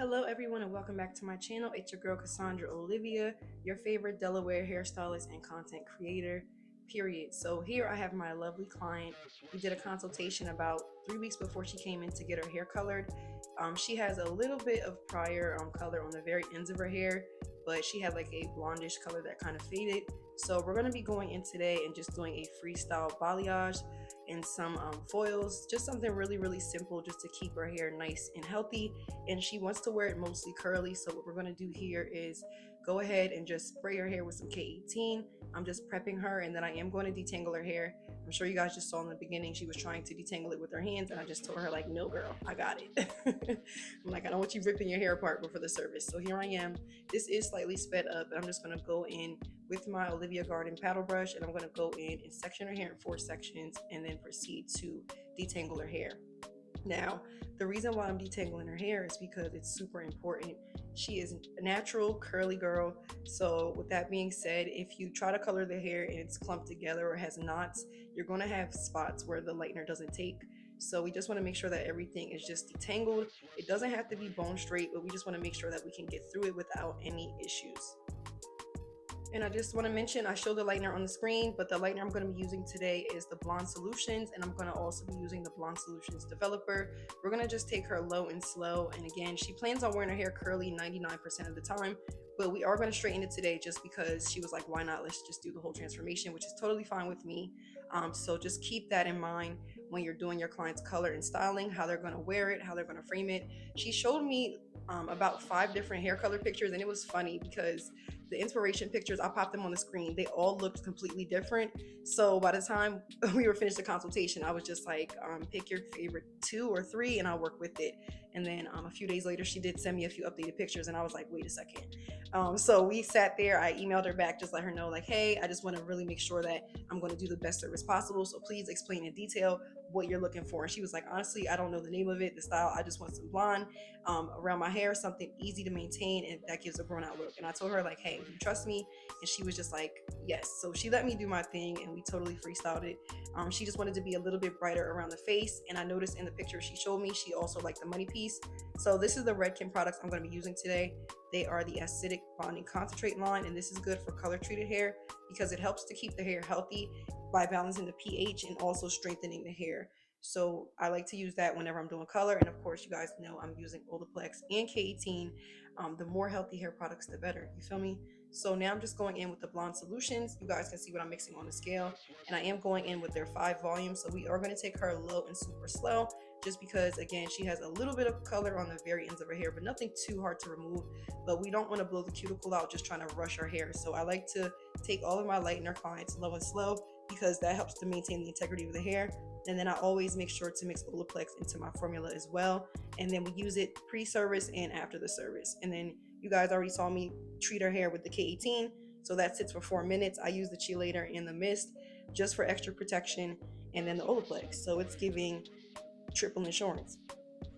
Hello, everyone, and welcome back to my channel. It's your girl Cassandra Olivia, your favorite Delaware hairstylist and content creator, period. So, here I have my lovely client. We did a consultation about 3 weeks before she came in to get her hair colored. She has a little bit of prior color on the very ends of her hair, but she had like a blondish color that kind of faded. So, we're going to be going in today and just doing a freestyle balayage and some foils, just something really simple just to keep her hair nice and healthy. And she wants to wear it mostly curly, so what we're going to do here is go ahead and just spray her hair with some K18. I'm just prepping her, and then I am going to detangle her hair. I'm sure you guys just saw in the beginning she was trying to detangle it with her hands, and I just told her like, no girl, I got it. I'm like, I don't want you ripping your hair apart before the service. So here I am. This is slightly sped up, and I'm just going to go in with my Olivia Garden paddle brush, and I'm going to go in and section her hair in 4 sections and then proceed to detangle her hair. Now, the reason why I'm detangling her hair is because it's super important. She is a natural curly girl. So with that being said, if you try to color the hair and it's clumped together or has knots, you're going to have spots where the lightener doesn't take. So we just want to make sure that everything is just detangled. It doesn't have to be bone straight, but we just want to make sure that we can get through it without any issues. And I just want to mention, I showed the lightener on the screen, but the lightener I'm going to be using today is the Blonde Solutions, and I'm going to also be using the Blonde Solutions Developer. We're going to just take her low and slow, and again, she plans on wearing her hair curly 99% of the time, but we are going to straighten it today just because she was like, why not, let's just do the whole transformation, which is totally fine with me. So just keep that in mind when you're doing your client's color and styling, how they're going to wear it, how they're going to frame it. She showed me about 5 different hair color pictures, and it was funny because the inspiration pictures, I popped them on the screen, they all looked completely different. So by the time we were finished the consultation, I was just like, pick your favorite 2 or 3 and I'll work with it. And then a few days later, she did send me a few updated pictures, and I was like, wait a second. So we sat there, I emailed her back, just let her know like, hey, I just want to really make sure that I'm going to do the best service possible, so please explain in detail what you're looking for. And she was like, honestly, I don't know the name of it, the style, I just want some blonde around my hair, something easy to maintain and that gives a grown out look. And I told her like, hey, you trust me? And she was just like, yes. So she let me do my thing, and we totally freestyled it. She just wanted to be a little bit brighter around the face, and I noticed in the picture she showed me, she also liked the money piece. So this is the Redken products I'm going to be using today. They are the acidic bonding concentrate line, and this is good for color treated hair because it helps to keep the hair healthy by balancing the pH and also strengthening the hair. So I like to use that whenever I'm doing color. And of course, you guys know I'm using Olaplex and K18. The more healthy hair products, the better. You feel me? So now I'm just going in with the Blonde Solutions. You guys can see what I'm mixing on the scale. And I am going in with their 5 volumes. So we are going to take her low and super slow, just because, again, she has a little bit of color on the very ends of her hair, but nothing too hard to remove. But we don't want to blow the cuticle out just trying to rush her hair. So I like to take all of my lightener clients low and slow because that helps to maintain the integrity of the hair. And then I always make sure to mix Olaplex into my formula as well. And then we use it pre-service and after the service. And then you guys already saw me treat her hair with the K18. So that sits for 4 minutes. I use the chelator and the mist just for extra protection, and then the Olaplex. So it's giving triple insurance.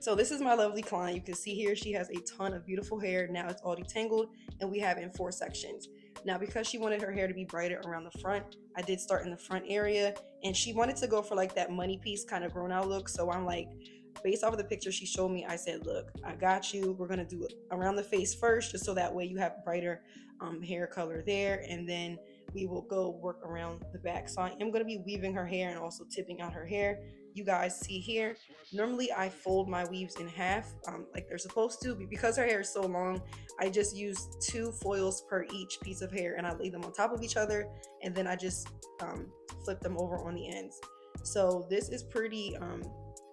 So this is my lovely client. You can see here she has a ton of beautiful hair. Now it's all detangled, and we have it in 4 sections. Now, because she wanted her hair to be brighter around the front, I did start in the front area, and she wanted to go for like that money piece kind of grown out look. So I'm like, based off of the picture she showed me, I said, look, I got you. We're going to do it around the face first, just so that way you have brighter hair color there. And then we will go work around the back. So I am going to be weaving her hair and also tipping out her hair. You guys see here, normally I fold my weaves in half like they're supposed to, but because her hair is so long, I just use 2 foils per each piece of hair, and I lay them on top of each other, and then I just flip them over on the ends. So this is pretty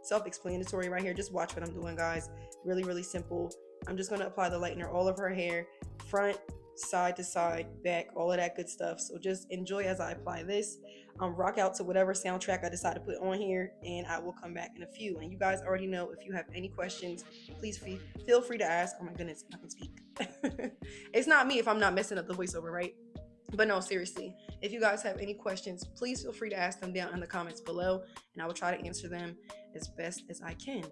self-explanatory right here. Just watch what I'm doing, guys. Really simple. I'm just going to apply the lightener all of her hair, front, side to side, back, all of that good stuff. So just enjoy as I apply this. Rock out to whatever soundtrack I decide to put on here, and I will come back in a few. And you guys already know, if you have any questions, please feel free to ask. Oh my goodness, I can speak. It's not me if I'm not messing up the voiceover, right? But no, seriously, if you guys have any questions, please feel free to ask them down in the comments below, and I will try to answer them as best as I can.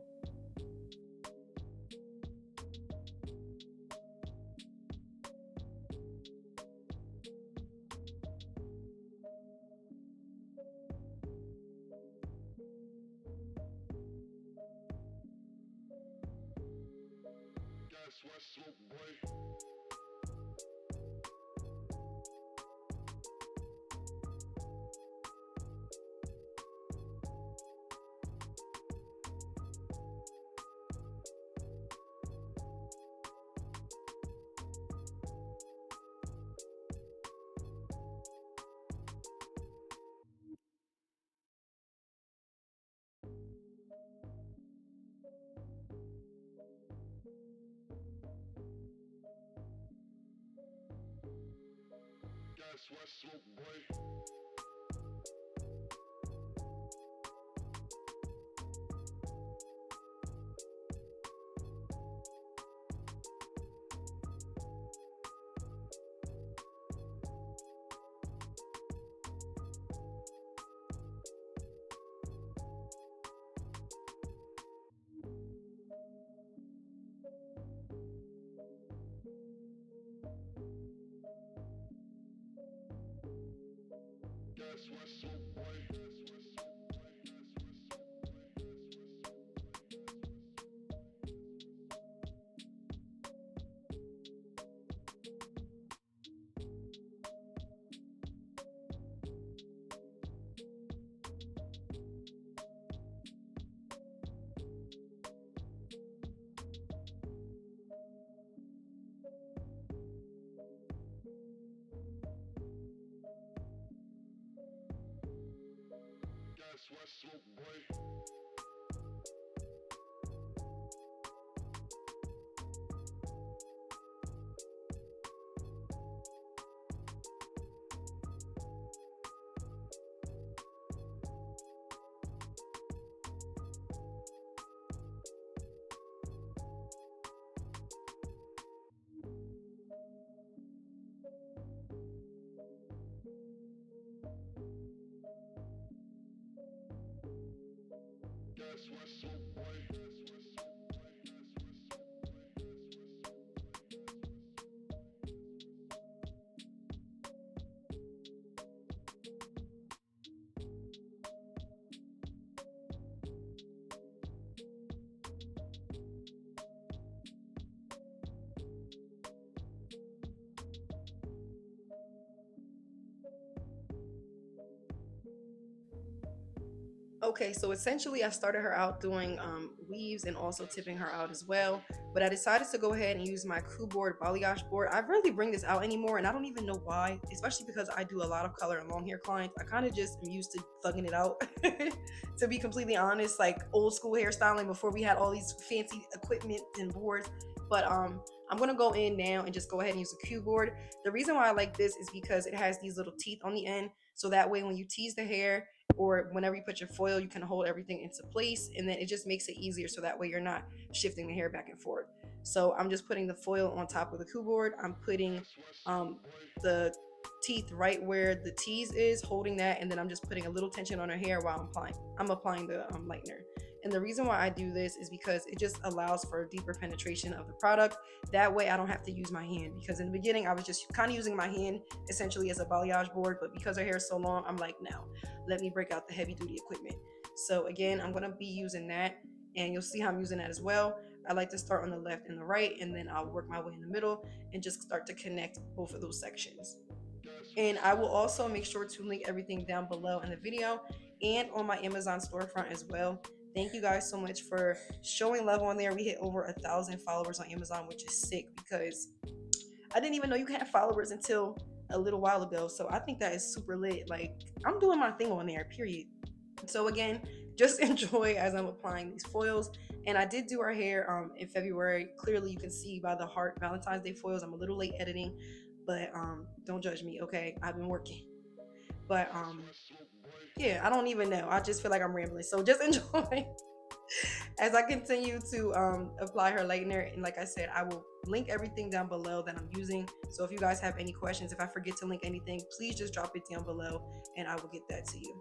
Okay, so essentially, I started her out doing weaves and also tipping her out as well. But I decided to go ahead and use my crew board, balayage board. I rarely bring this out anymore, and I don't even know why, especially because I do a lot of color and long hair clients. I kind of just am used to thugging it out, to be completely honest, like old school hairstyling before we had all these fancy equipment and boards. But I'm gonna go in now and just go ahead and use a cue board. The reason why I like this is because it has these little teeth on the end, so that way when you tease the hair or whenever you put your foil, you can hold everything into place, and then it just makes it easier so that way you're not shifting the hair back and forth. So I'm just putting the foil on top of the coup board. I'm putting the teeth right where the tease is, holding that, and then I'm just putting a little tension on her hair while I'm applying the lightener. And the reason why I do this is because it just allows for a deeper penetration of the product. That way I don't have to use my hand, because in the beginning I was just kind of using my hand essentially as a balayage board, but because her hair is so long, I'm like, no, let me break out the heavy duty equipment. So again, I'm going to be using that, and you'll see how I'm using that as well. I like to start on the left and the right, and then I'll work my way in the middle and just start to connect both of those sections. And I will also make sure to link everything down below in the video and on my Amazon storefront as well. Thank you guys so much for showing love on there. We hit over 1,000 followers on Amazon, which is sick because I didn't even know you can have followers until a little while ago. So I think that is super lit. Like, I'm doing my thing on there, period. So again, just enjoy as I'm applying these foils. And I did do our hair in February. Clearly, you can see by the heart Valentine's Day foils. I'm a little late editing, but don't judge me, okay? I've been working. But yeah, I don't even know. I just feel like I'm rambling. So just enjoy as I continue to apply her lightener. And like I said, I will link everything down below that I'm using. So if you guys have any questions, if I forget to link anything, please just drop it down below and I will get that to you.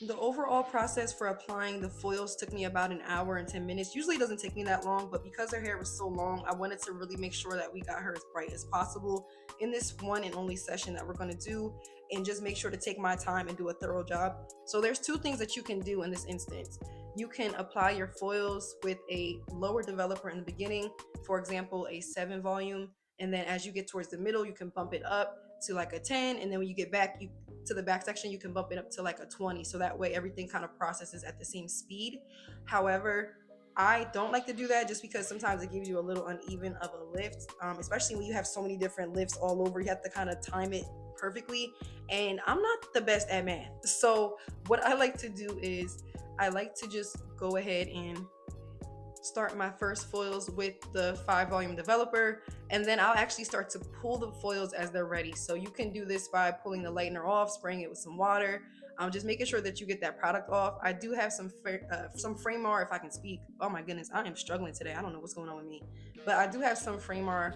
The overall process for applying the foils took me about an hour and 10 minutes. Usually it doesn't take me that long, but because her hair was so long, I wanted to really make sure that we got her as bright as possible in this one and only session that we're going to do, and just make sure to take my time and do a thorough job. So there's two things that you can do in this instance. You can apply your foils with a lower developer in the beginning, for example, a 7 volume, and then as you get towards the middle, you can bump it up to like a 10, and then when you get back, you to the back section, you can bump it up to like a 20, so that way everything kind of processes at the same speed. However, I don't like to do that just because sometimes it gives you a little uneven of a lift, especially when you have so many different lifts all over. You have to kind of time it perfectly, and I'm not the best at math. So what I like to do is I like to just go ahead and start my first foils with the 5 volume developer, and then I'll actually start to pull the foils as they're ready. So you can do this by pulling the lightener off, spraying it with some water, just making sure that you get that product off. I do have some Framar, if I can speak. Oh my goodness, I am struggling today. I don't know what's going on with me, but I do have some Framar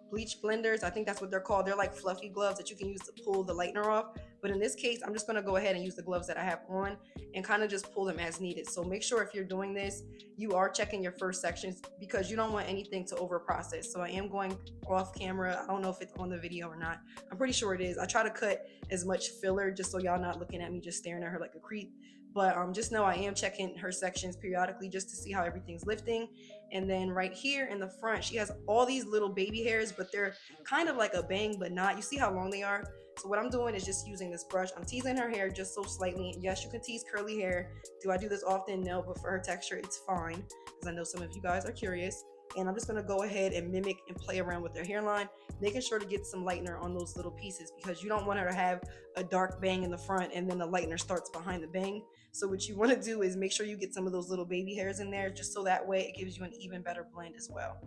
bleach blenders. I think that's what they're called. They're like fluffy gloves that you can use to pull the lightener off. But in this case, I'm just going to go ahead and use the gloves that I have on and kind of just pull them as needed. So make sure if you're doing this, you are checking your first sections because you don't want anything to over process. So I am going off camera. I don't know if it's on the video or not. I'm pretty sure it is. I try to cut as much filler just so y'all not looking at me just staring at her like a creep. But just know I am checking her sections periodically just to see how everything's lifting. And then right here in the front, she has all these little baby hairs, but they're kind of like a bang, but not. You see how long they are? So what I'm doing is just using this brush. I'm teasing her hair just so slightly. Yes, you can tease curly hair. Do I do this often? No, but for her texture, it's fine, because I know some of you guys are curious. And I'm just going to go ahead and mimic and play around with her hairline, making sure to get some lightener on those little pieces, because you don't want her to have a dark bang in the front and then the lightener starts behind the bang. So what you want to do is make sure you get some of those little baby hairs in there, just so that way it gives you an even better blend as well.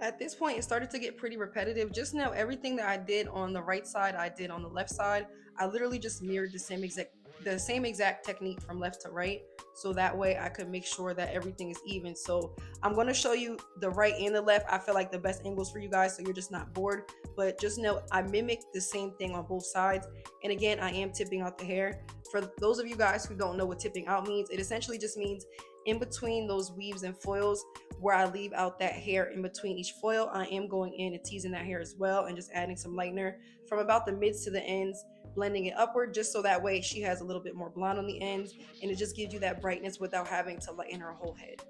At this point, it started to get pretty repetitive. Just now, everything that I did on the right side, I did on the left side. I literally just mirrored the same exact technique from left to right, so that way I could make sure that everything is even. So I'm going to show you the right and the left. I feel like the best angles for you guys, so you're just not bored. But just know I mimicked the same thing on both sides. And again, I am tipping out the hair. For those of you guys who don't know what tipping out means, it essentially just means in between those weaves and foils, where I leave out that hair in between each foil, I am going in and teasing that hair as well, and just adding some lightener from about the mids to the ends, blending it upward, just so that way she has a little bit more blonde on the ends, and it just gives you that brightness without having to lighten her whole head.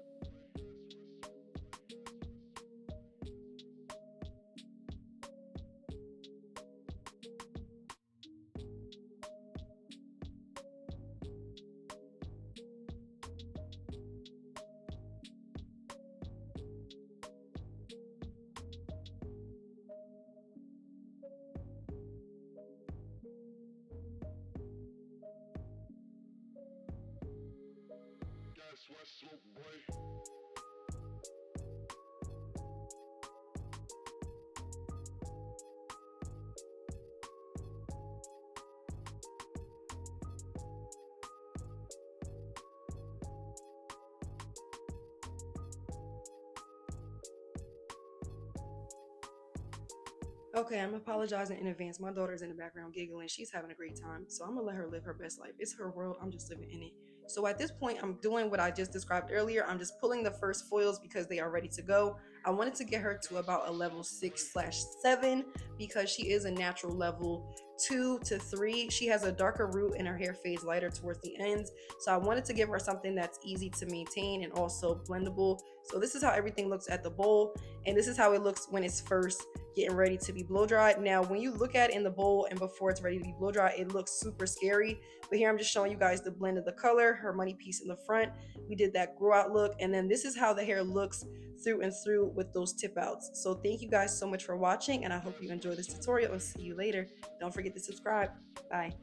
Okay, I'm apologizing in advance. My daughter's in the background giggling. She's having a great time. So I'm gonna let her live her best life. It's her world. I'm just living in it. So at this point, I'm doing what I just described earlier. I'm just pulling the first foils because they are ready to go. I wanted to get her to about a level 6/7 because she is a natural level 2 to 3. She has a darker root and her hair fades lighter towards the ends. So I wanted to give her something that's easy to maintain and also blendable. So this is how everything looks at the bowl, and this is how it looks when it's first getting ready to be blow dried. Now, when you look at it in the bowl and before it's ready to be blow dried, it looks super scary. But here I'm just showing you guys the blend of the color, her money piece in the front. We did that grow out look, and then this is how the hair looks through and through with those tip outs. So thank you guys so much for watching, and I hope you enjoy this tutorial, and see you later. Don't forget to subscribe. Bye.